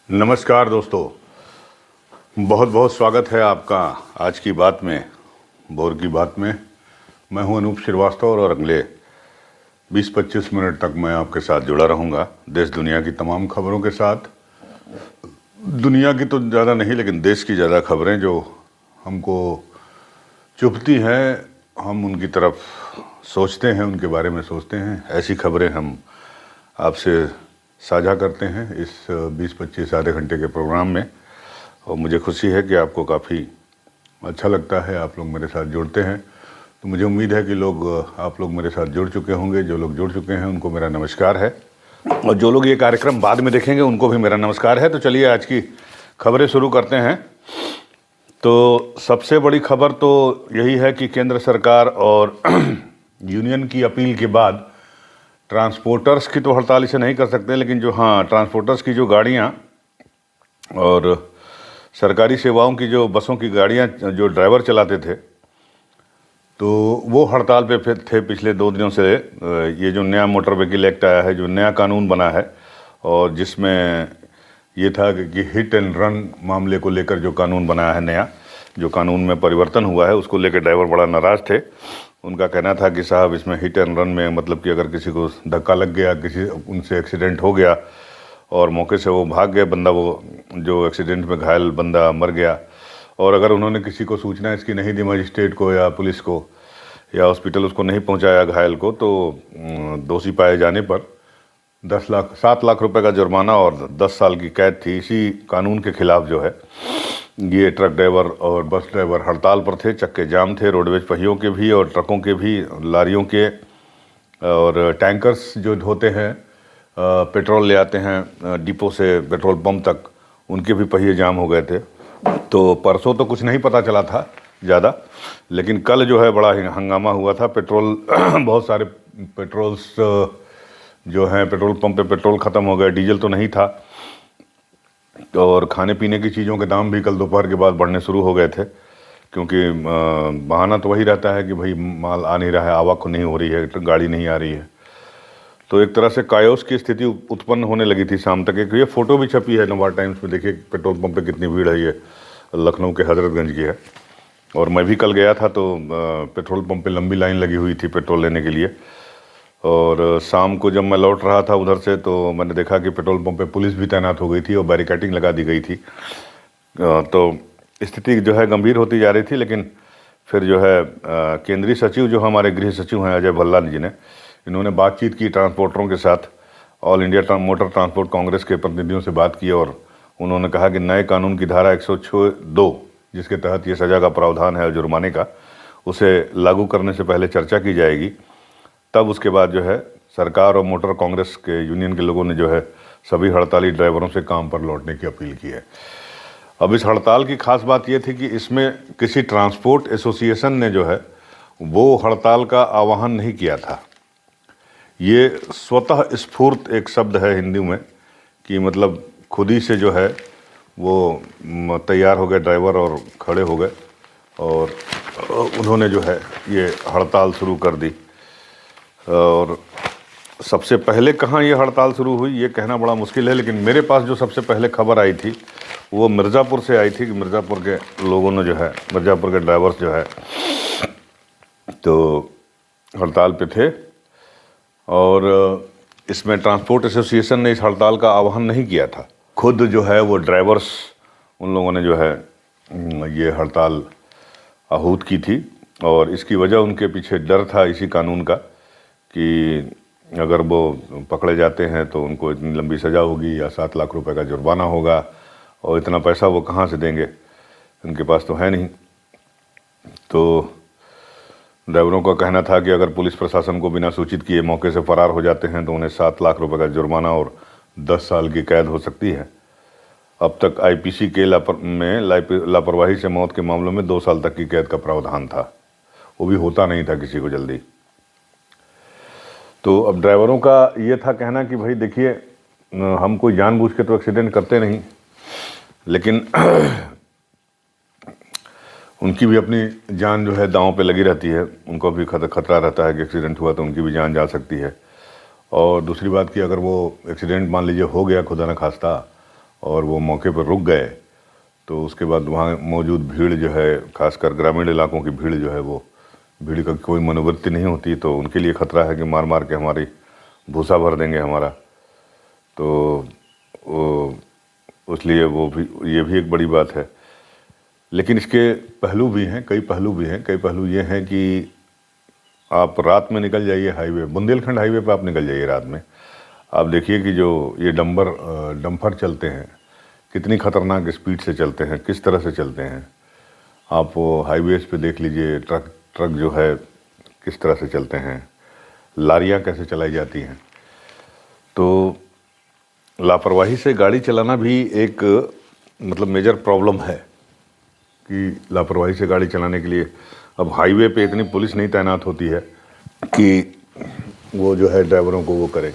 नमस्कार दोस्तों, बहुत बहुत स्वागत है आपका आज की बात में, भोर की बात में। मैं हूं अनूप श्रीवास्तव और अगले 20-25 मिनट तक मैं आपके साथ जुड़ा रहूंगा देश दुनिया की तमाम खबरों के साथ। दुनिया की तो ज़्यादा नहीं, लेकिन देश की ज़्यादा खबरें जो हमको चुभती हैं, हम उनकी तरफ सोचते हैं, उनके बारे में सोचते हैं। ऐसी खबरें हम आपसे साझा करते हैं इस 20-25 आधे घंटे के प्रोग्राम में, और मुझे खुशी है कि आपको काफ़ी अच्छा लगता है, आप लोग मेरे साथ जुड़ते हैं। तो मुझे उम्मीद है कि आप लोग मेरे साथ जुड़ चुके होंगे। जो लोग जुड़ चुके हैं उनको मेरा नमस्कार है, और जो लोग ये कार्यक्रम बाद में देखेंगे उनको भी मेरा नमस्कार है। तो चलिए आज की खबरें शुरू करते हैं। तो सबसे बड़ी खबर तो यही है कि केंद्र सरकार और यूनियन की अपील के बाद ट्रांसपोर्टर्स की तो हड़ताल इसे नहीं कर सकते, लेकिन ट्रांसपोर्टर्स की जो गाड़ियाँ और सरकारी सेवाओं की जो बसों की गाड़ियाँ जो ड्राइवर चलाते थे, तो वो हड़ताल पे फिर थे पिछले 2 दिनों से। ये जो नया मोटर व्हीकल एक्ट आया है, जो नया कानून बना है, और जिसमें ये था कि हिट एंड रन मामले को लेकर जो कानून बनाया है नया, जो कानून में परिवर्तन हुआ है, उसको लेकर ड्राइवर बड़ा नाराज़ थे। उनका कहना था कि साहब, इसमें हिट एंड रन में मतलब कि अगर किसी को धक्का लग गया, उनसे एक्सीडेंट हो गया और मौके से वो भाग गए बंदा, वो जो एक्सीडेंट में घायल बंदा मर गया, और अगर उन्होंने किसी को सूचना इसकी नहीं दी, मजिस्ट्रेट को या पुलिस को या हॉस्पिटल उसको नहीं पहुंचाया घायल को, तो दोषी पाए जाने पर 7 लाख रुपए का जुर्माना और 10 साल की कैद थी। इसी कानून के खिलाफ जो है ये ट्रक ड्राइवर और बस ड्राइवर हड़ताल पर थे। चक्के जाम थे, रोडवेज पहियों के भी और ट्रकों के भी, लारियों के, और टैंकर्स जो होते हैं पेट्रोल ले आते हैं डिपो से पेट्रोल पंप तक, उनके भी पहिए जाम हो गए थे। तो परसों तो कुछ नहीं पता चला था ज़्यादा, लेकिन कल जो है बड़ा हंगामा हुआ था। पेट्रोल बहुत सारे पेट्रोल्स जो हैं, पेट्रोल पंप पे पेट्रोल ख़त्म हो गया, डीजल तो नहीं था, और खाने पीने की चीज़ों के दाम भी कल दोपहर के बाद बढ़ने शुरू हो गए थे, क्योंकि बहाना तो वही रहता है कि भाई माल आ नहीं रहा है, आवक नहीं हो रही है, तो गाड़ी नहीं आ रही है। तो एक तरह से कायोस की स्थिति उत्पन्न होने लगी थी शाम तक। एक ये फ़ोटो भी छपी है नवार टाइम्स में, देखिए पेट्रोल पंप पे कितनी भीड़ है। ये लखनऊ के हजरतगंज की है, और मैं भी कल गया था तो पेट्रोल पंप पे लंबी लाइन लगी हुई थी पेट्रोल लेने के लिए। और शाम को जब मैं लौट रहा था उधर से, तो मैंने देखा कि पेट्रोल पंप पे पुलिस भी तैनात हो गई थी और बैरिकेडिंग लगा दी गई थी। तो स्थिति जो है गंभीर होती जा रही थी। लेकिन फिर जो है केंद्रीय सचिव, जो हमारे गृह सचिव हैं अजय भल्ला जी ने, इन्होंने बातचीत की ट्रांसपोर्टरों के साथ। All India motor transport Congress के प्रतिनिधियों से बात की, और उन्होंने कहा कि नए कानून की धारा 106(2), जिसके तहत ये सज़ा का प्रावधान है जुर्माने का, उसे लागू करने से पहले चर्चा की जाएगी। तब उसके बाद जो है सरकार और मोटर कांग्रेस के यूनियन के लोगों ने जो है सभी हड़ताली ड्राइवरों से काम पर लौटने की अपील की है। अब इस हड़ताल की खास बात ये थी कि इसमें किसी ट्रांसपोर्ट एसोसिएशन ने जो है वो हड़ताल का आह्वान नहीं किया था। ये स्वतः स्फूर्त एक शब्द है हिंदी में, कि मतलब खुद ही से जो है वो तैयार हो गए ड्राइवर और खड़े हो गए, और उन्होंने जो है ये हड़ताल शुरू कर दी। और सबसे पहले कहाँ ये हड़ताल शुरू हुई ये कहना बड़ा मुश्किल है, लेकिन मेरे पास जो सबसे पहले खबर आई थी वो मिर्ज़ापुर से आई थी, कि मिर्ज़ापुर के लोगों ने जो है, मिर्ज़ापुर के ड्राइवर्स जो है तो हड़ताल पे थे। और इसमें ट्रांसपोर्ट एसोसिएशन ने इस हड़ताल का आह्वान नहीं किया था। खुद जो है वो ड्राइवर्स, उन लोगों ने जो है ये हड़ताल आहूत की थी, और इसकी वजह उनके पीछे डर था इसी कानून का, कि अगर वो पकड़े जाते हैं तो उनको इतनी लंबी सज़ा होगी या 7 लाख रुपए का जुर्माना होगा, और इतना पैसा वो कहाँ से देंगे, उनके पास तो है नहीं। तो ड्राइवरों का कहना था कि अगर पुलिस प्रशासन को बिना सूचित किए मौके से फरार हो जाते हैं तो उन्हें 7 लाख रुपए का जुर्माना और 10 साल की कैद हो सकती है। अब तक आईपीसी के में लापरवाही से मौत के मामलों में 2 साल तक की कैद का प्रावधान था, वो भी होता नहीं था किसी को जल्दी। तो अब ड्राइवरों का ये था कहना कि भाई देखिए, हम कोई जानबूझ के तो एक्सीडेंट करते नहीं, लेकिन उनकी भी अपनी जान जो है दांव पे लगी रहती है, उनको भी खतरा रहता है कि एक्सीडेंट हुआ तो उनकी भी जान जा सकती है। और दूसरी बात कि अगर वो एक्सीडेंट मान लीजिए हो गया खुदा न खास्ता, और वो मौके पर रुक गए तो उसके बाद वहाँ मौजूद भीड़ जो है, खासकर ग्रामीण इलाकों की भीड़ जो है, वो भीड़ का कोई मनोवृत्ति नहीं होती, तो उनके लिए ख़तरा है कि मार मार के हमारी भूसा भर देंगे हमारा। तो इसलिए वो भी, ये भी एक बड़ी बात है। लेकिन इसके पहलू भी हैं, कई पहलू भी हैं। कई पहलू ये हैं कि आप रात में निकल जाइए हाईवे, बुंदेलखंड हाईवे पे आप निकल जाइए रात में, आप देखिए कि जो ये डंपर चलते हैं कितनी ख़तरनाक स्पीड से चलते हैं, किस तरह से चलते हैं। आप वो हाईवेज़ पे देख लीजिए, ट्रक जो है किस तरह से चलते हैं, लारियां कैसे चलाई जाती हैं। तो लापरवाही से गाड़ी चलाना भी एक मतलब मेजर प्रॉब्लम है कि लापरवाही से गाड़ी चलाने के लिए अब हाईवे पे इतनी पुलिस नहीं तैनात होती है कि वो जो है ड्राइवरों को वो करे।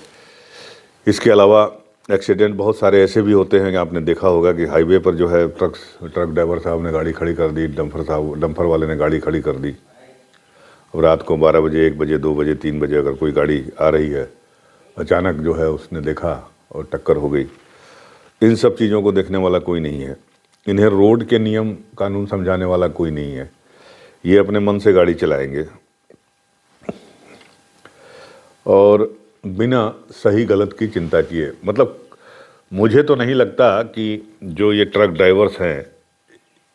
इसके अलावा एक्सीडेंट बहुत सारे ऐसे भी होते हैं कि आपने देखा होगा कि हाईवे पर जो है ट्रक ड्राइवर साहब ने गाड़ी खड़ी कर दी, डंपर वाले ने गाड़ी खड़ी कर दी। अब रात को 12 बजे, 1 बजे, 2 बजे, 3 बजे अगर कोई गाड़ी आ रही है, अचानक जो है उसने देखा और टक्कर हो गई। इन सब चीज़ों को देखने वाला कोई नहीं है, इन्हें रोड के नियम कानून समझाने वाला कोई नहीं है। ये अपने मन से गाड़ी चलाएंगे और बिना सही गलत की चिंता किए। मतलब मुझे तो नहीं लगता कि जो ये ट्रक ड्राइवर्स हैं,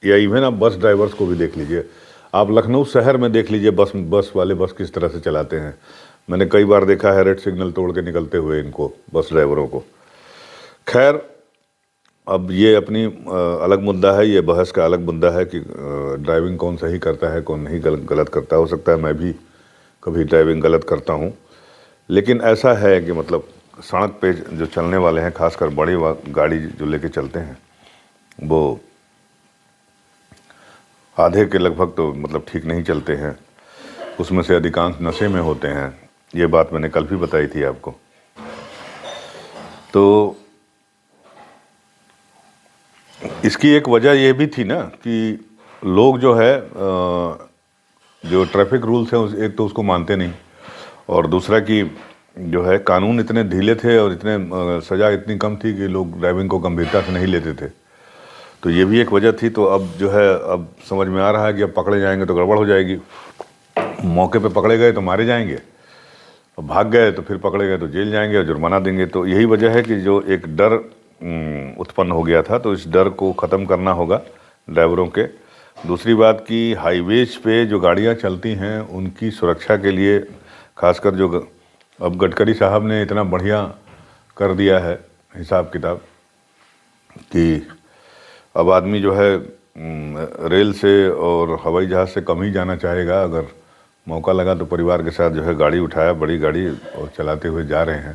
या इवन आप बस ड्राइवर्स को भी देख लीजिए, आप लखनऊ शहर में देख लीजिए बस वाले बस किस तरह से चलाते हैं। मैंने कई बार देखा है रेड सिग्नल तोड़ के निकलते हुए इनको, बस ड्राइवरों को। खैर, अब ये अपनी अलग मुद्दा है, ये बहस का अलग मुद्दा है कि ड्राइविंग कौन सही करता है, कौन नहीं गलत करता। हो सकता है मैं भी कभी ड्राइविंग गलत करता हूँ, लेकिन ऐसा है कि मतलब सड़क पे जो चलने वाले हैं, खासकर बड़ी गाड़ी जो लेके चलते हैं, वो आधे के लगभग तो मतलब ठीक नहीं चलते हैं, उसमें से अधिकांश नशे में होते हैं। ये बात मैंने कल भी बताई थी आपको। तो इसकी एक वजह ये भी थी ना कि लोग जो है जो ट्रैफिक रूल्स हैं एक तो उसको मानते नहीं, और दूसरा कि जो है कानून इतने ढीले थे और इतने सज़ा इतनी कम थी कि लोग ड्राइविंग को गंभीरता से नहीं लेते थे। तो ये भी एक वजह थी। तो अब जो है, अब समझ में आ रहा है कि अब पकड़े जाएंगे तो गड़बड़ हो जाएगी। मौके पे पकड़े गए तो मारे जाएंगे, और भाग गए तो फिर पकड़े गए तो जेल जाएंगे और जुर्माना देंगे। तो यही वजह है कि जो एक डर उत्पन्न हो गया था, तो इस डर को ख़त्म करना होगा ड्राइवरों के। दूसरी बात कि हाईवेज पे जो गाड़ियाँ चलती हैं उनकी सुरक्षा के लिए, खासकर जो अब गडकरी साहब ने इतना बढ़िया कर दिया है हिसाब किताब कि अब आदमी जो है रेल से और हवाई जहाज़ से कम ही जाना चाहेगा। अगर मौका लगा तो परिवार के साथ जो है गाड़ी उठाया, बड़ी गाड़ी, और चलाते हुए जा रहे हैं।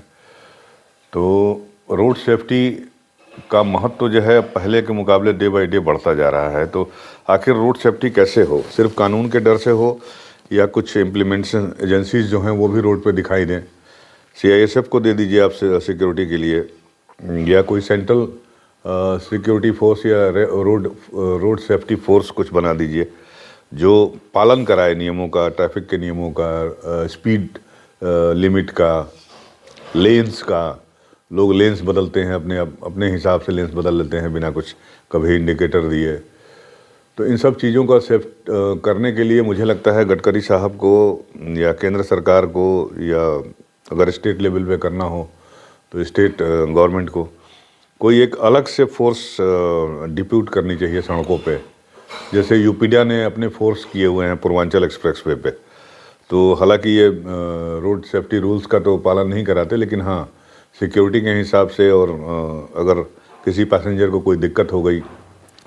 तो रोड सेफ्टी का महत्व जो है पहले के मुकाबले डे बाई डे बढ़ता जा रहा है। तो आखिर रोड सेफ्टी कैसे हो? सिर्फ कानून के डर से हो, या कुछ इम्प्लीमेंटेशन एजेंसीज जो हैं वो भी रोड पे दिखाई दें? CISF को दे दीजिए आप सिक्योरिटी के लिए, या कोई सेंट्रल सिक्योरिटी फोर्स या रोड सेफ्टी फोर्स कुछ बना दीजिए जो पालन कराए नियमों का, ट्रैफिक के नियमों का, स्पीड लिमिट का, लेन्स का। लोग लेन्स बदलते हैं, अपने हिसाब से लेन्स बदल लेते हैं बिना कुछ कभी इंडिकेटर दिए। तो इन सब चीज़ों का करने के लिए मुझे लगता है गडकरी साहब को या केंद्र सरकार को, या अगर स्टेट लेवल पे करना हो तो स्टेट गवर्नमेंट को कोई एक अलग से फोर्स डिप्यूट करनी चाहिए सड़कों पे। जैसे यूपीडिया ने अपने फोर्स किए हुए हैं पूर्वांचल एक्सप्रेसवे पे। तो हालांकि ये रोड सेफ्टी रूल्स का तो पालन नहीं कराते, लेकिन हाँ सिक्योरिटी के हिसाब से, और अगर किसी पैसेंजर को कोई दिक्कत हो गई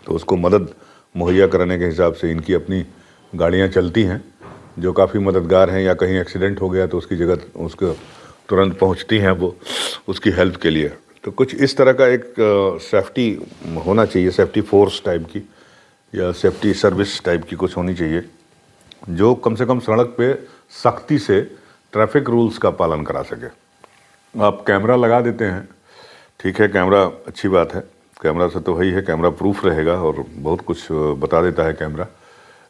तो उसको मदद मुहैया कराने के हिसाब से इनकी अपनी गाड़ियाँ चलती हैं जो काफ़ी मददगार हैं। या कहीं एक्सीडेंट हो गया तो उसकी जगह उसको तुरंत पहुंचती हैं वो उसकी हेल्प के लिए। तो कुछ इस तरह का एक सेफ्टी होना चाहिए, सेफ्टी फोर्स टाइप की या सेफ्टी सर्विस टाइप की कुछ होनी चाहिए, जो कम से कम सड़क पे सख्ती से ट्रैफिक रूल्स का पालन करा सके। आप कैमरा लगा देते हैं, ठीक है, कैमरा अच्छी बात है, कैमरा से तो वही है, कैमरा प्रूफ रहेगा और बहुत कुछ बता देता है कैमरा।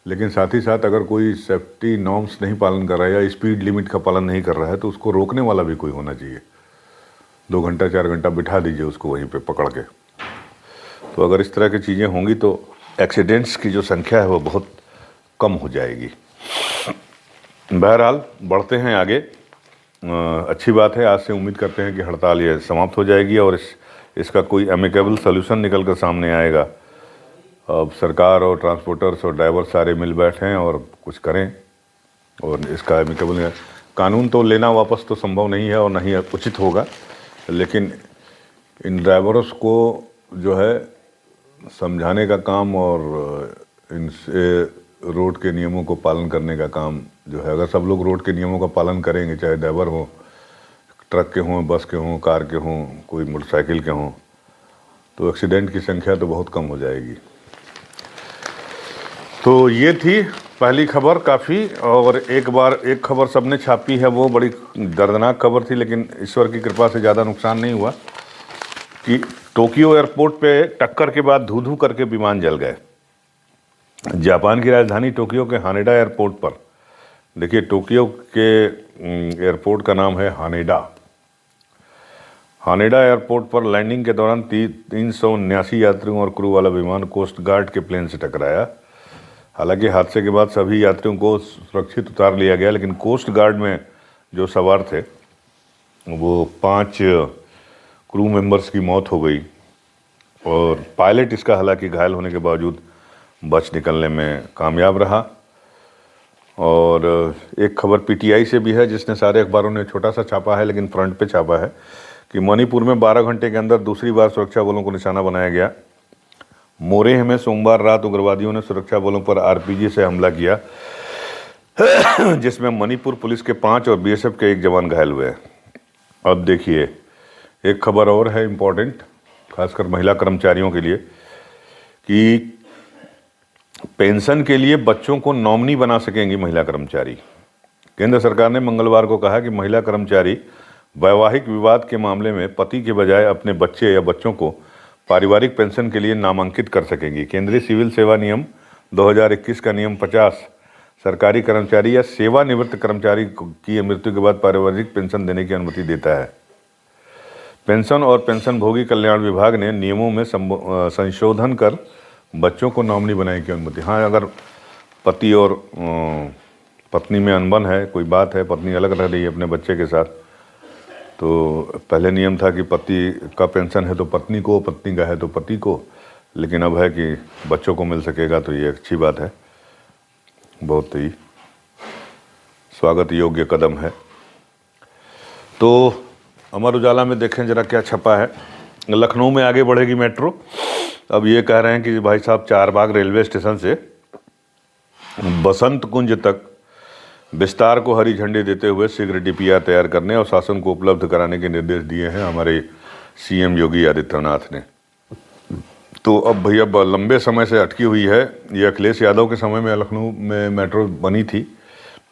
लेकिन साथ ही साथ अगर कोई सेफ्टी नॉर्म्स नहीं पालन कर रहा है या स्पीड लिमिट का पालन नहीं कर रहा है तो उसको रोकने वाला भी कोई होना चाहिए। 2 घंटा 4 घंटा बिठा दीजिए उसको वहीं पे पकड़ के, तो अगर इस तरह की चीज़ें होंगी तो एक्सीडेंट्स की जो संख्या है वो बहुत कम हो जाएगी। बहरहाल बढ़ते हैं आगे। अच्छी बात है, आज से उम्मीद करते हैं कि हड़ताल ये समाप्त हो जाएगी और इसका कोई एमिकेबल सोल्यूशन निकल कर सामने आएगा। अब सरकार और ट्रांसपोर्टर्स और ड्राइवर सारे मिल बैठें और कुछ करें और इसका एमिकेबल कानून तो लेना वापस तो संभव नहीं है और नहीं उचित होगा, लेकिन इन ड्राइवर्स को जो है समझाने का काम और इनसे रोड के नियमों को पालन करने का काम जो है, अगर सब लोग रोड के नियमों का पालन करेंगे, चाहे ड्राइवर हो, ट्रक के हों, बस के हों, कार के हों, कोई मोटरसाइकिल के हों, तो एक्सीडेंट की संख्या तो बहुत कम हो जाएगी। तो ये थी पहली खबर काफ़ी। और एक खबर सबने छापी है, वो बड़ी दर्दनाक खबर थी, लेकिन ईश्वर की कृपा से ज़्यादा नुकसान नहीं हुआ कि टोक्यो एयरपोर्ट पे टक्कर के बाद धू धू करके विमान जल गए। जापान की राजधानी टोक्यो के हानेडा एयरपोर्ट पर, देखिए टोक्यो के एयरपोर्ट का नाम है हानेडा। हानेडा एयरपोर्ट पर लैंडिंग के दौरान 379 यात्रियों और क्रू वाला विमान कोस्ट गार्ड के प्लेन से टकराया। हालांकि हादसे के बाद सभी यात्रियों को सुरक्षित उतार लिया गया, लेकिन कोस्ट गार्ड में जो सवार थे वो 5 क्रू मेंबर्स की मौत हो गई और पायलट इसका हालांकि घायल होने के बावजूद बच निकलने में कामयाब रहा। और एक खबर पीटीआई से भी है, जिसने सारे अखबारों ने छोटा सा छापा है लेकिन फ्रंट पे छापा है कि मणिपुर में 12 घंटे के अंदर दूसरी बार सुरक्षा बलों को निशाना बनाया गया। मोरेह में सोमवार रात उग्रवादियों ने सुरक्षा बलों पर आरपीजी से हमला किया, जिसमें मणिपुर पुलिस के 5 और बीएसएफ के 1 जवान घायल हुए। अब देखिए एक खबर और है इम्पोर्टेंट, खासकर महिला कर्मचारियों के लिए, कि पेंशन के लिए बच्चों को नॉमिनी बना सकेंगी महिला कर्मचारी। केंद्र सरकार ने मंगलवार को कहा कि महिला कर्मचारी वैवाहिक विवाद के मामले में पति के बजाय अपने बच्चे या बच्चों को पारिवारिक पेंशन के लिए नामांकित कर सकेंगी। केंद्रीय सिविल सेवा नियम 2021 का नियम 50 सरकारी कर्मचारी या सेवानिवृत्त कर्मचारी की मृत्यु के बाद पारिवारिक पेंशन देने की अनुमति देता है। पेंशन और पेंशनभोगी कल्याण विभाग ने नियमों में संशोधन कर बच्चों को नॉमिनी बनाने की अनुमति। हाँ, अगर पति और पत्नी में अनबन है, कोई बात है, पत्नी अलग रह रही है अपने बच्चे के साथ, तो पहले नियम था कि पति का पेंशन है तो पत्नी को, पत्नी का है तो पति को, लेकिन अब है कि बच्चों को मिल सकेगा, तो ये अच्छी बात है, बहुत ही स्वागत योग्य कदम है। तो अमर उजाला में देखें जरा क्या छपा है। लखनऊ में आगे बढ़ेगी मेट्रो। अब ये कह रहे हैं कि भाई साहब चारबाग रेलवे स्टेशन से बसंत कुंज तक विस्तार को हरी झंडी देते हुए शीघ्र डीपीआर तैयार करने और शासन को उपलब्ध कराने के निर्देश दिए हैं हमारे सीएम योगी आदित्यनाथ ने। तो अब भैया लंबे समय से अटकी हुई है, ये अखिलेश यादव के समय में लखनऊ में मेट्रो बनी थी,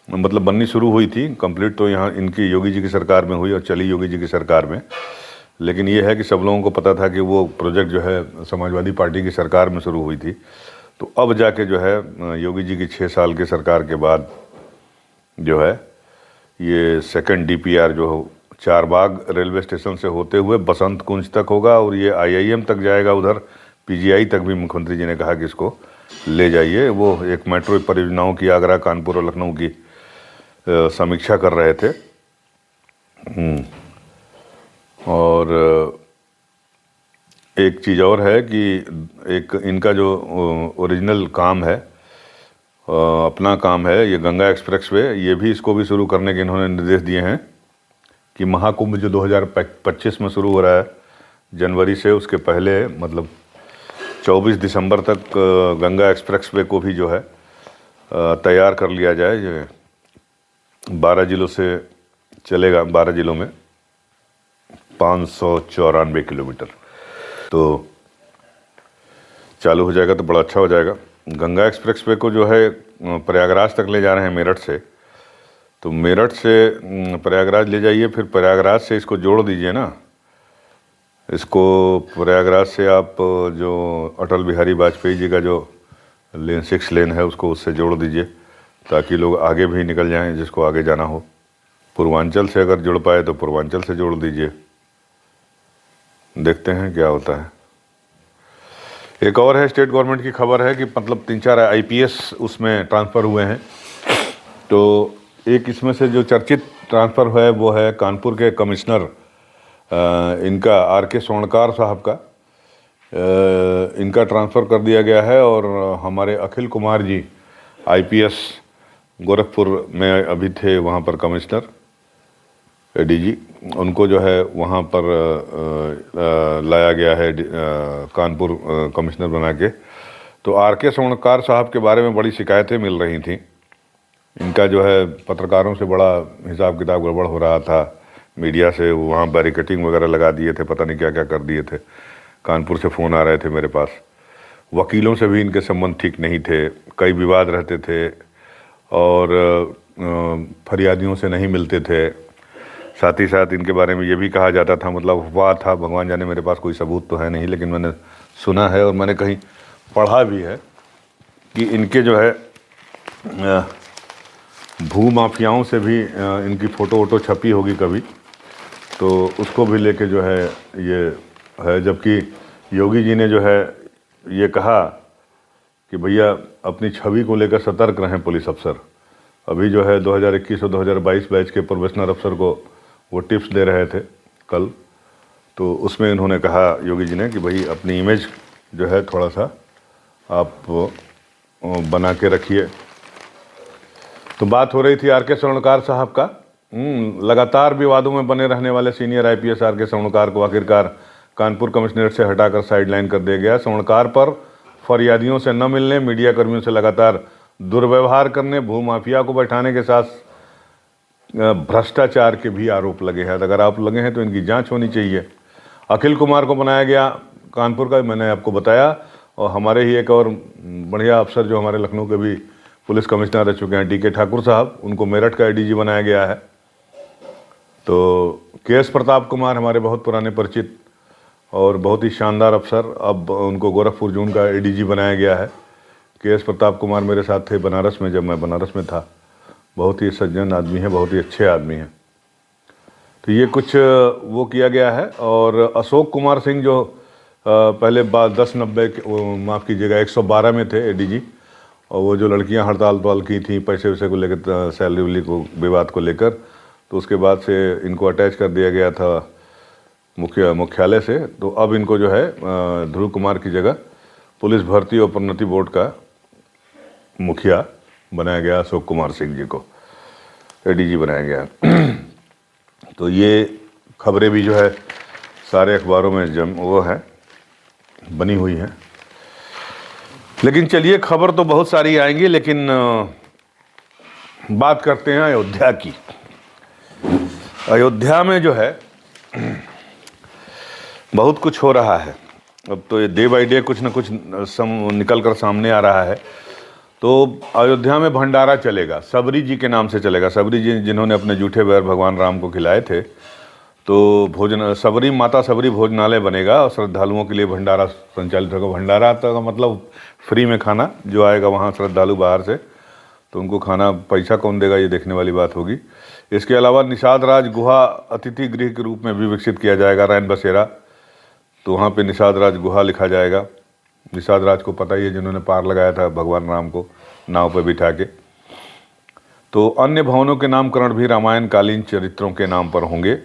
मतलब बननी शुरू हुई थी, कंप्लीट तो यहाँ इनकी योगी जी की सरकार में हुई और चली योगी जी की सरकार में। लेकिन ये है कि सब लोगों को पता था कि वो प्रोजेक्ट जो है समाजवादी पार्टी की सरकार में शुरू हुई थी, तो अब जाके जो है योगी जी की 6 साल की सरकार के बाद जो है ये सेकंड डीपीआर जो चारबाग रेलवे स्टेशन से होते हुए बसंत कुंज तक होगा और ये आईआईएम तक जाएगा, उधर पीजीआई तक भी मुख्यमंत्री जी ने कहा कि इसको ले जाइए। वो एक मेट्रो परियोजनाओं की आगरा, कानपुर और लखनऊ की समीक्षा कर रहे थे। और एक चीज़ और है कि एक इनका जो ओरिजिनल काम है, अपना काम है, ये गंगा एक्सप्रेसवे, ये भी इसको भी शुरू करने के इन्होंने निर्देश दिए हैं कि महाकुंभ जो 2025 में शुरू हो रहा है जनवरी से, उसके पहले मतलब 24 दिसंबर तक गंगा एक्सप्रेसवे को भी जो है तैयार कर लिया जाए। ये 12 जिलों से चलेगा, 12 जिलों में 594 किलोमीटर तो चालू हो जाएगा, तो बड़ा अच्छा हो जाएगा। गंगा एक्सप्रेसवे को जो है प्रयागराज तक ले जा रहे हैं मेरठ से, तो मेरठ से प्रयागराज ले जाइए, फिर प्रयागराज से इसको जोड़ दीजिए ना, इसको प्रयागराज से आप जो अटल बिहारी वाजपेयी जी का जो लेन 6 लेन है उसको उससे जोड़ दीजिए, ताकि लोग आगे भी निकल जाएं जिसको आगे जाना हो। पूर्वांचल से अगर जुड़ पाए तो पूर्वांचल से जोड़ दीजिए, देखते हैं क्या होता है। एक और है, स्टेट गवर्नमेंट की खबर है कि मतलब 3-4 आईपीएस उसमें ट्रांसफ़र हुए हैं। तो एक इसमें से जो चर्चित ट्रांसफ़र है वो है कानपुर के कमिश्नर इनका आर.के. स्वर्णकार साहब का। इनका ट्रांसफ़र कर दिया गया है और हमारे अखिल कुमार जी आईपीएस गोरखपुर में अभी थे, वहाँ पर कमिश्नर एडीजी, उनको जो है वहाँ पर लाया गया है कानपुर कमिश्नर बना के। तो आर.के. स्वर्णकार साहब के बारे में बड़ी शिकायतें मिल रही थी। इनका जो है पत्रकारों से बड़ा हिसाब किताब गड़बड़ हो रहा था, मीडिया से वहाँ बैरिकेटिंग वगैरह लगा दिए थे, पता नहीं क्या क्या कर दिए थे। कानपुर से फ़ोन आ रहे थे मेरे पास, वकीलों से भी इनके संबंध ठीक नहीं थे, कई विवाद रहते थे और फरियादियों से नहीं मिलते थे। साथ ही साथ इनके बारे में ये भी कहा जाता था, मतलब अफवाह था, भगवान जाने, मेरे पास कोई सबूत तो है नहीं, लेकिन मैंने सुना है और मैंने कहीं पढ़ा भी है कि इनके जो है भू माफियाओं से भी इनकी फ़ोटो वोटो छपी होगी कभी, तो उसको भी लेके जो है ये है। जबकि योगी जी ने जो है ये कहा कि भैया अपनी छवि को लेकर सतर्क रहें पुलिस अफसर। अभी जो है 2021 और 2022 बैच के प्रोबेशनर अफसर को वो टिप्स दे रहे थे कल, तो उसमें इन्होंने कहा योगी जी ने कि भाई अपनी इमेज जो है थोड़ा सा आप बना के रखिए। तो बात हो रही थी आर.के. स्वर्णकार साहब का। लगातार विवादों में बने रहने वाले सीनियर आईपीएस आर.के. स्वर्णकार को आखिरकार कानपुर कमिश्नरेट से हटाकर साइडलाइन कर दिया गया। स्वर्णकार पर फरियादियों से न मिलने, मीडिया कर्मियों से लगातार दुर्व्यवहार करने, भूमाफिया को बैठाने के साथ भ्रष्टाचार के भी आरोप लगे हैं। अगर आप लगे हैं तो इनकी जांच होनी चाहिए। अखिल कुमार को बनाया गया कानपुर का, मैंने आपको बताया, और हमारे ही एक और बढ़िया अफसर जो हमारे लखनऊ के भी पुलिस कमिश्नर रह चुके हैं, डी.के. ठाकुर साहब, उनको मेरठ का एडीजी बनाया गया है। तो के.एस. प्रताप कुमार हमारे बहुत पुराने परिचित और बहुत ही शानदार अफसर, अब उनको गोरखपुर जोन का एडीजी बनाया गया है। के.एस. प्रताप कुमार मेरे साथ थे बनारस में, जब मैं बनारस में था। बहुत ही सज्जन आदमी है, बहुत ही अच्छे आदमी हैं। तो ये कुछ वो किया गया है। और अशोक कुमार सिंह जो पहले 1090 माफ़ कीजिएगा 112 में थे एडीजी, और वो जो लड़कियां हड़ताल की थी पैसे वैसे को लेकर, सैलरी वैली को विवाद को लेकर, तो उसके बाद से इनको अटैच कर दिया गया था मुख्यालय से। तो अब इनको जो है ध्रुव कुमार की जगह पुलिस भर्ती और प्रोन्नति बोर्ड का मुखिया बनाया गया, अशोक कुमार सिंह जी को एडीजी बनाया गया। तो ये खबरें भी जो है सारे अखबारों में वो है बनी हुई हैं। लेकिन चलिए, खबर तो बहुत सारी आएंगी, लेकिन बात करते हैं अयोध्या की। अयोध्या में जो है बहुत कुछ हो रहा है। अब तो ये डे बाई डे कुछ न कुछ निकल कर सामने आ रहा है। तो अयोध्या में भंडारा चलेगा, सबरी जी के नाम से चलेगा। सबरी जी जिन्होंने अपने जूठे बैर भगवान राम को खिलाए थे, तो भोजन सबरी माता सबरी भोजनालय बनेगा और श्रद्धालुओं के लिए भंडारा संचालित होगा। भंडारा तो मतलब फ्री में खाना जो आएगा वहाँ श्रद्धालु बाहर से, तो उनको खाना पैसा कौन देगा, ये देखने वाली बात होगी। इसके अलावा निषाद राज गुहा अतिथि गृह के रूप में भी विकसित किया जाएगा, रैन बसेरा। तो वहाँ पे निषाद राज गुहा लिखा जाएगा। निषाद राज को पता ही है, जिन्होंने पार लगाया था भगवान राम को नाव पर बिठा के। तो अन्य भवनों के नामकरण भी रामायण कालीन चरित्रों के नाम पर होंगे।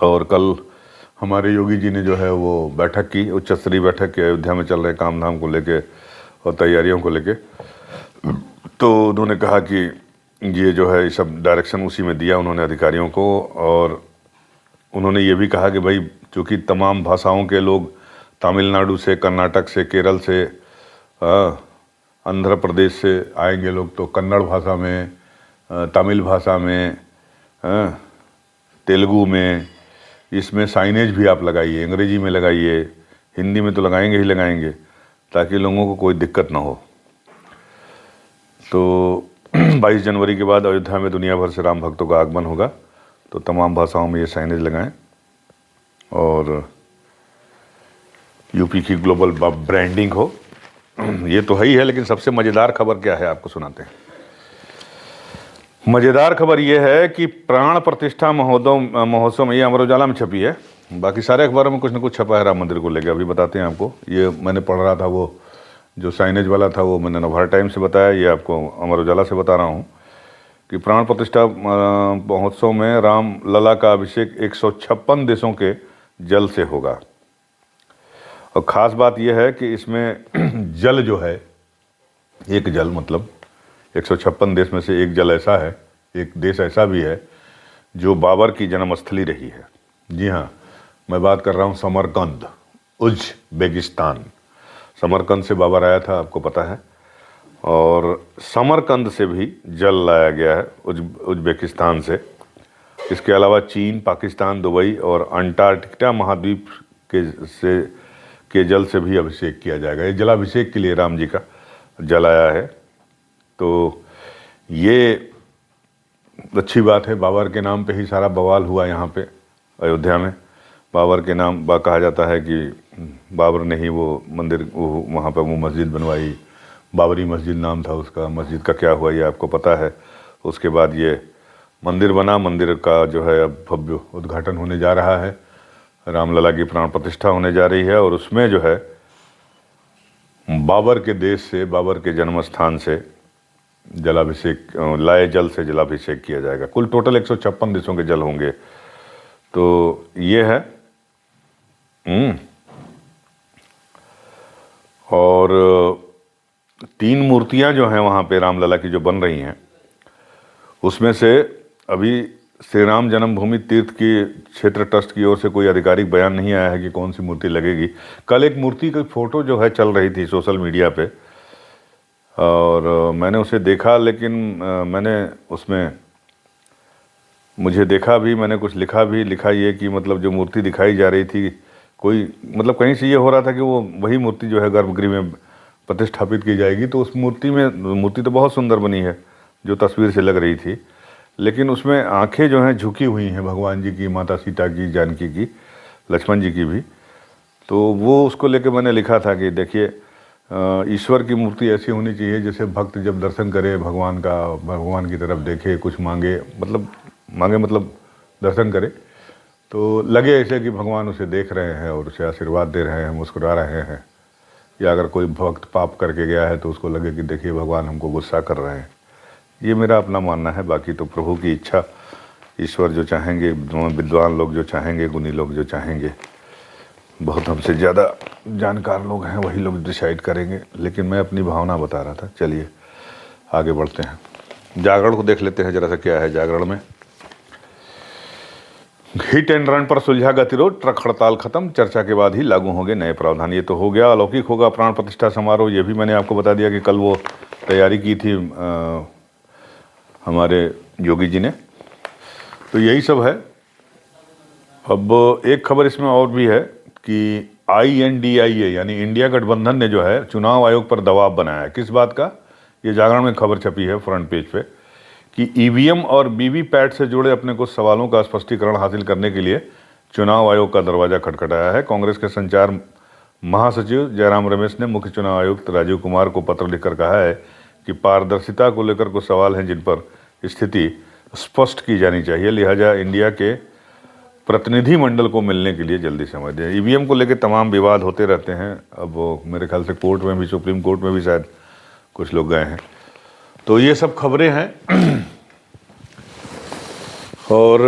और कल हमारे योगी जी ने जो है वो बैठक की, उच्च स्तरीय बैठक की, अयोध्या में चल रहे काम धाम को लेके और तैयारियों को लेके। तो उन्होंने कहा कि ये जो है सब डायरेक्शन उसी में दिया उन्होंने अधिकारियों को। और उन्होंने ये भी कहा कि भाई चूँकि तमाम भाषाओं के लोग तमिलनाडु से, कर्नाटक से, केरल से, आंध्र प्रदेश से आएंगे लोग, तो कन्नड़ भाषा में, तमिल भाषा में, तेलुगु में, इसमें साइनेज भी आप लगाइए, अंग्रेजी में लगाइए, हिंदी में तो लगाएंगे ही लगाएंगे, ताकि लोगों को कोई दिक्कत ना हो। तो 22 जनवरी के बाद अयोध्या में दुनिया भर से राम भक्तों का आगमन होगा, तो तमाम भाषाओं में ये साइनेज लगाएं। और यूपी की ग्लोबल ब्रांडिंग हो, ये तो है ही है। लेकिन सबसे मज़ेदार खबर क्या है आपको सुनाते हैं। मज़ेदार खबर ये है कि प्राण प्रतिष्ठा महोत्सव में, ये अमर उजाला में छपी है, बाकी सारे अखबारों में कुछ ना कुछ छपा है राम मंदिर को लेकर। अभी बताते हैं आपको। ये मैंने पढ़ रहा था, वो जो साइनेज वाला था वो मैंने नवभारत टाइम्स से बताया, ये आपको अमर उजाला से बता रहा हूँ कि प्राण प्रतिष्ठा महोत्सव में राम लला का अभिषेक 156 देशों के जल से होगा। और ख़ास बात यह है कि इसमें जल जो है, एक जल मतलब 156 देश में से एक जल ऐसा है, एक देश ऐसा भी है जो बाबर की जन्मस्थली रही है। जी हाँ, मैं बात कर रहा हूँ समरकंद, उज्बेकिस्तान। समरकंद से बाबर आया था, आपको पता है। और समरकंद से भी जल लाया गया है, उज्बेकिस्तान से। इसके अलावा चीन, पाकिस्तान, दुबई और अंटार्कटिका महाद्वीप के जल से भी अभिषेक किया जाएगा। ये जलाभिषेक के लिए राम जी का जल आया है, तो ये अच्छी बात है। बाबर के नाम पे ही सारा बवाल हुआ यहाँ पे अयोध्या में। बाबर के नाम कहा जाता है कि बाबर ने ही वो मंदिर, वहाँ पर वो मस्जिद बनवाई। बाबरी मस्जिद नाम था उसका। मस्जिद का क्या हुआ ये आपको पता है। उसके बाद ये मंदिर बना। मंदिर का जो है अब भव्य उद्घाटन होने जा रहा है, रामलला की प्राण प्रतिष्ठा होने जा रही है। और उसमें जो है बाबर के देश से, बाबर के जन्म स्थान से जलाभिषेक, लाए जल से जलाभिषेक किया जाएगा। कुल टोटल 156 देशों के जल होंगे। तो ये है। और 3 मूर्तियां जो हैं वहाँ पे रामलला की जो बन रही हैं, उसमें से अभी श्री राम जन्मभूमि तीर्थ की क्षेत्र ट्रस्ट की ओर से कोई आधिकारिक बयान नहीं आया है कि कौन सी मूर्ति लगेगी। कल एक मूर्ति की फ़ोटो जो है चल रही थी सोशल मीडिया पे, और मैंने उसे देखा, लेकिन मैंने उसमें मुझे देखा भी, मैंने कुछ लिखा ये कि मतलब जो मूर्ति दिखाई जा रही थी, कोई मतलब कहीं से ये हो रहा था कि वो वही मूर्ति जो है गर्भगृह में प्रतिष्ठापित की जाएगी। तो उस मूर्ति तो बहुत सुंदर बनी है जो तस्वीर से लग रही थी, लेकिन उसमें आंखें जो हैं झुकी हुई हैं भगवान जी की, माता सीता की, जानकी की, लक्ष्मण जी की भी। तो वो उसको लेके मैंने लिखा था कि देखिए, ईश्वर की मूर्ति ऐसी होनी चाहिए जैसे भक्त जब दर्शन करे भगवान का, भगवान की तरफ देखे, कुछ मांगे मतलब दर्शन करे, तो लगे ऐसे कि भगवान उसे देख रहे हैं और उसे आशीर्वाद दे रहे हैं, मुस्कुरा रहे हैं। या अगर कोई भक्त पाप करके गया है तो उसको लगे कि देखिए भगवान हमको गुस्सा कर रहे हैं। ये मेरा अपना मानना है। बाकी तो प्रभु की इच्छा, ईश्वर जो चाहेंगे, विद्वान लोग जो चाहेंगे, गुणी लोग जो चाहेंगे, बहुत हमसे ज़्यादा जानकार लोग हैं, वही लोग डिसाइड करेंगे। लेकिन मैं अपनी भावना बता रहा था। चलिए आगे बढ़ते हैं। जागरण को देख लेते हैं जरा सा क्या है जागरण में। हिट एंड रन पर सुलझा गतिरोध, ट्रक हड़ताल खत्म, चर्चा के बाद ही लागू होंगे नए प्रावधान। ये तो हो गया। अलौकिक होगा प्राण प्रतिष्ठा समारोह, ये भी मैंने आपको बता दिया कि कल वो तैयारी की थी हमारे योगी जी ने। तो यही सब है। अब एक खबर इसमें और भी है कि INDIA यानी इंडिया गठबंधन ने जो है चुनाव आयोग पर दबाव बनाया है। किस बात का? ये जागरण में खबर छपी है फ्रंट पेज पे कि EVM और VVPAT से जुड़े अपने कुछ सवालों का स्पष्टीकरण हासिल करने के लिए चुनाव आयोग का दरवाजा खटखटाया है। कांग्रेस के संचार महासचिव जयराम रमेश ने मुख्य चुनाव आयुक्त राजीव कुमार को पत्र लिखकर कहा है कि पारदर्शिता को लेकर कुछ सवाल हैं जिन पर स्थिति स्पष्ट की जानी चाहिए, लिहाजा इंडिया के प्रतिनिधि मंडल को मिलने के लिए जल्दी समय दें। EVM को लेकर तमाम विवाद होते रहते हैं। अब वो मेरे ख्याल से कोर्ट में भी, सुप्रीम कोर्ट में भी शायद कुछ लोग गए हैं। तो ये सब खबरें हैं। और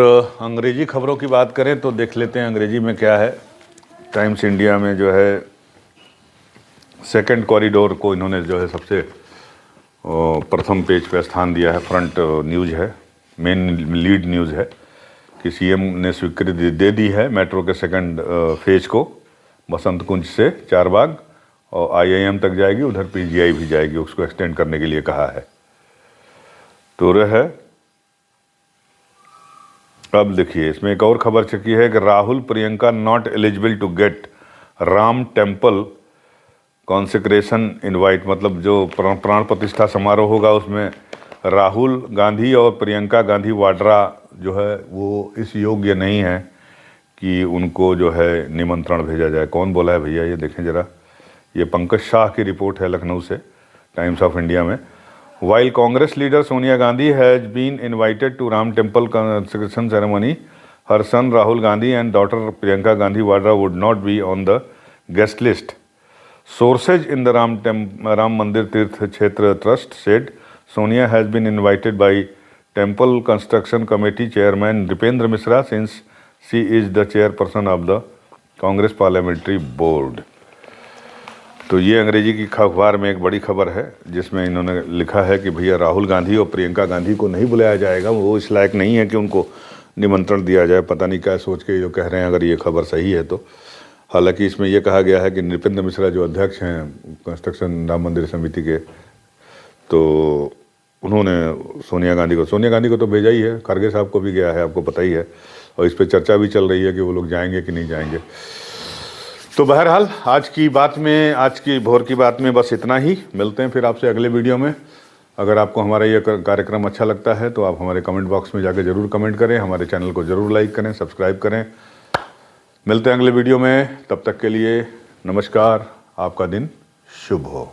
अंग्रेजी खबरों की बात करें तो देख लेते हैं अंग्रेजी में क्या है। टाइम्स इंडिया में जो है सेकंड कॉरिडोर को इन्होंने जो है सबसे प्रथम पेज पे स्थान दिया है। फ्रंट न्यूज़ है, मेन लीड न्यूज़ है कि CM ने स्वीकृति दे दी है मेट्रो के सेकंड फेज को। बसंत कुंज से चारबाग और IIM तक जाएगी, उधर PGI भी जाएगी, उसको एक्सटेंड करने के लिए कहा है। तो है। अब देखिए इसमें एक और खबर छपी है कि Rahul Priyanka not eligible to get Ram temple consecration invite. मतलब जो प्राण प्रतिष्ठा समारोह होगा उसमें राहुल गांधी और प्रियंका गांधी वाड्रा जो है वो इस योग्य नहीं है कि उनको जो है निमंत्रण भेजा जाए। कौन बोला है भैया? ये देखें ज़रा, ये पंकज शाह की रिपोर्ट है लखनऊ से, टाइम्स ऑफ इंडिया में। While Congress leader Sonia Gandhi has been invited to Ram Temple consecration ceremony, her son Rahul Gandhi and daughter Priyanka Gandhi Vadra would not be on the guest list. Sources in the Ram Mandir Tirth Kshetra Trust said Sonia has been invited by Temple Construction Committee Chairman Nripendra Mishra since she is the chairperson of the Congress Parliamentary Board. तो ये अंग्रेजी की अखबार में एक बड़ी खबर है जिसमें इन्होंने लिखा है कि भैया राहुल गांधी और प्रियंका गांधी को नहीं बुलाया जाएगा, वो इस लायक नहीं है कि उनको निमंत्रण दिया जाए। पता नहीं क्या सोच के जो कह रहे हैं, अगर ये खबर सही है तो। हालांकि इसमें यह कहा गया है कि नृपेंद्र मिश्रा जो अध्यक्ष हैं कंस्ट्रक्शन राम मंदिर समिति के, तो उन्होंने सोनिया गांधी को तो भेजा ही है, खड़गे साहब को भी गया है, आपको पता ही है, और इस पर चर्चा भी चल रही है कि वो लोग जाएंगे कि नहीं जाएंगे। तो बहरहाल आज की भोर की बात में बस इतना ही। मिलते हैं फिर आपसे अगले वीडियो में। अगर आपको हमारा ये कार्यक्रम अच्छा लगता है तो आप हमारे कमेंट बॉक्स में जाकर ज़रूर कमेंट करें, हमारे चैनल को ज़रूर लाइक करें, सब्सक्राइब करें। मिलते हैं अगले वीडियो में, तब तक के लिए नमस्कार, आपका दिन शुभ हो।